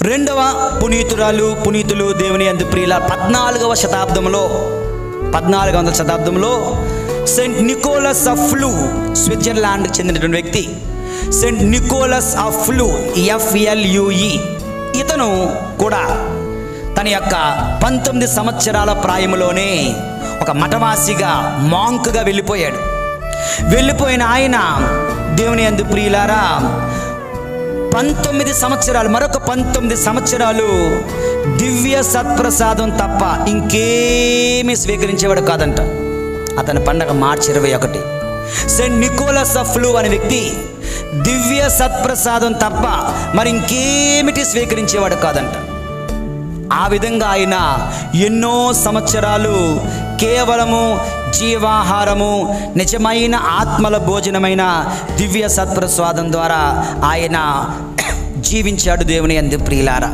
రెండవ పునీతులు దేవుని యందు ప్రియుల 14వ శతాబ్దంలో సెయింట్ నికోలస్ ఆఫ్ ఫ్లూ, స్విట్జర్లాండ్కి చెందినటువంటి వ్యక్తి. Saint Nicholas of Flue, FLUE. ఇతను కూడా తన యొక్క 19 సంవత్సరాల ప్రాయంలోనే ఒక మఠవాసిగా, మాంక్గా వెళ్ళిపోయిన ఆయన దేవుని యందు ప్రియులారా 19 సంవత్సరాలు, మరొక 19 సంవత్సరాలు దివ్య సత్ప్రసాదం తప్ప ఇంకేమీ స్వీకరించేవాడు కాదంట. అతని పండగ మార్చి 21. సెయింట్ నికోలస్ ఆఫ్ ఫ్లూ అనే వ్యక్తి దివ్య సత్ప్రసాదం తప్ప మరి ఇంకేమిటి స్వీకరించేవాడు కాదంట. ఆ విధంగా ఆయన ఎన్నో సంవత్సరాలు కేవలము జీవాహారము, నిజమైన ఆత్మల భోజనమైన దివ్య సత్ప్రసాదం ద్వారా ఆయన జీవించాడు దేవుని యందు ప్రియులారా.